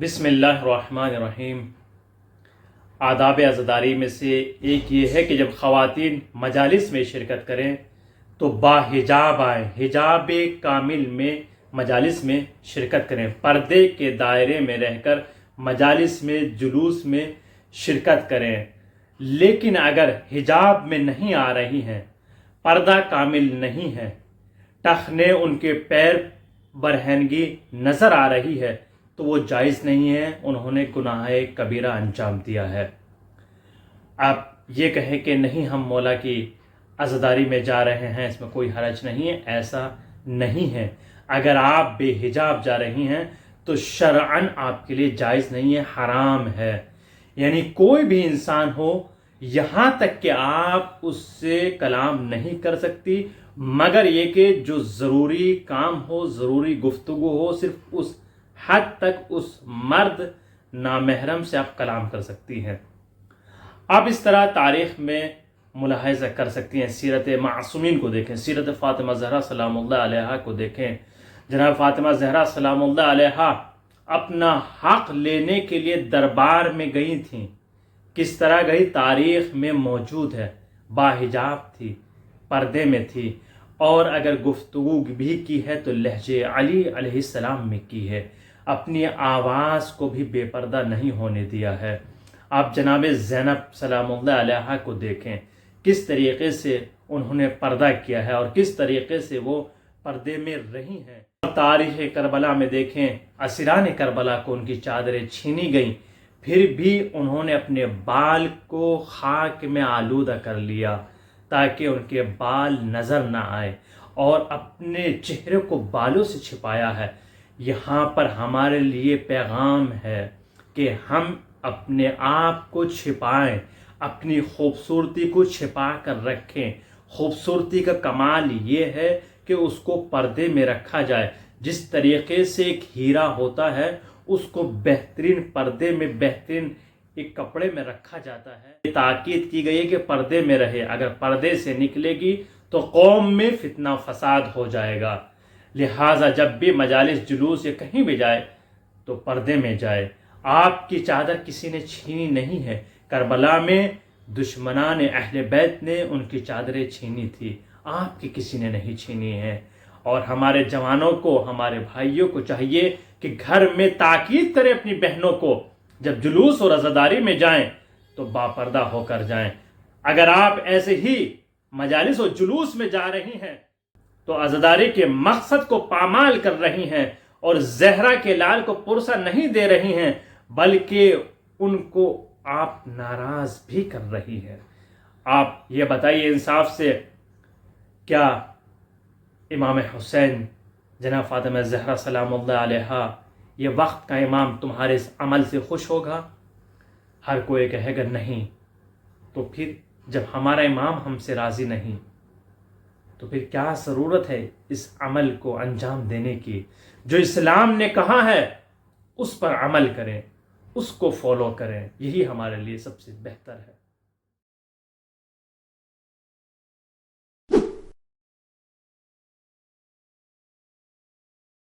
بسم اللہ الرحمن الرحیم۔ آداب عزاداری میں سے ایک یہ ہے کہ جب خواتین مجالس میں شرکت کریں تو باحجاب آئیں، حجاب کامل میں مجالس میں شرکت کریں، پردے کے دائرے میں رہ کر مجالس میں جلوس میں شرکت کریں۔ لیکن اگر حجاب میں نہیں آ رہی ہیں، پردہ کامل نہیں ہے، ٹخنے ان کے پیر برہنگی نظر آ رہی ہے تو وہ جائز نہیں ہے، انہوں نے گناہ کبیرہ انجام دیا ہے۔ آپ یہ کہیں کہ نہیں ہم مولا کی عزاداری میں جا رہے ہیں، اس میں کوئی حرج نہیں ہے، ایسا نہیں ہے۔ اگر آپ بے حجاب جا رہی ہیں تو شرعاً آپ کے لیے جائز نہیں ہے، حرام ہے۔ یعنی کوئی بھی انسان ہو، یہاں تک کہ آپ اس سے کلام نہیں کر سکتی، مگر یہ کہ جو ضروری کام ہو، ضروری گفتگو ہو، صرف اس حد تک اس مرد نامحرم سے آپ کلام کر سکتی ہیں۔ آپ اس طرح تاریخ میں ملاحظہ کر سکتی ہیں، سیرت معصومین کو دیکھیں، سیرت فاطمہ زہرا سلام اللہ علیہا کو دیکھیں۔ جناب فاطمہ زہرا سلام اللہ علیہا اپنا حق لینے کے لیے دربار میں گئی تھیں۔ کس طرح گئی تاریخ میں موجود ہے، باحجاب تھی، پردے میں تھی، اور اگر گفتگو بھی کی ہے تو لہجے علی علیہ السلام میں کی ہے، اپنی آواز کو بھی بے پردہ نہیں ہونے دیا ہے۔ آپ جناب زینب سلام اللہ علیہا کو دیکھیں، کس طریقے سے انہوں نے پردہ کیا ہے اور کس طریقے سے وہ پردے میں رہی ہیں۔ تاریخ کربلا میں دیکھیں، اسیران کربلا کو ان کی چادریں چھینی گئیں، پھر بھی انہوں نے اپنے بال کو خاک میں آلودہ کر لیا تاکہ ان کے بال نظر نہ آئے، اور اپنے چہرے کو بالوں سے چھپایا ہے۔ یہاں پر ہمارے لیے پیغام ہے کہ ہم اپنے آپ کو چھپائیں، اپنی خوبصورتی کو چھپا کر رکھیں۔ خوبصورتی کا کمال یہ ہے کہ اس کو پردے میں رکھا جائے۔ جس طریقے سے ایک ہیرا ہوتا ہے اس کو بہترین پردے میں، بہترین ایک کپڑے میں رکھا جاتا ہے۔ تاکید کی گئی ہے کہ پردے میں رہے، اگر پردے سے نکلے گی تو قوم میں فتنہ فساد ہو جائے گا۔ لہٰذا جب بھی مجالس جلوس یا کہیں بھی جائے تو پردے میں جائے۔ آپ کی چادر کسی نے چھینی نہیں ہے۔ کربلا میں دشمنان اہل بیت نے ان کی چادریں چھینی تھی، آپ کی کسی نے نہیں چھینی ہے۔ اور ہمارے جوانوں کو، ہمارے بھائیوں کو چاہیے کہ گھر میں تاکید کریں اپنی بہنوں کو، جب جلوس اور عزاداری میں جائیں تو باپردہ ہو کر جائیں۔ اگر آپ ایسے ہی مجالس و جلوس میں جا رہی ہیں تو عزاداری کے مقصد کو پامال کر رہی ہیں اور زہرا کے لال کو پرسہ نہیں دے رہی ہیں، بلکہ ان کو آپ ناراض بھی کر رہی ہیں۔ آپ یہ بتائیے انصاف سے، کیا امام حسین جناب فاطمہ زہرا سلام اللہ علیہا یہ وقت کا امام تمہارے اس عمل سے خوش ہوگا؟ ہر کوئی کہے گا نہیں۔ تو پھر جب ہمارا امام ہم سے راضی نہیں تو پھر کیا ضرورت ہے اس عمل کو انجام دینے کی؟ جو اسلام نے کہا ہے اس پر عمل کریں، اس کو فالو کریں، یہی ہمارے لیے سب سے بہتر ہے۔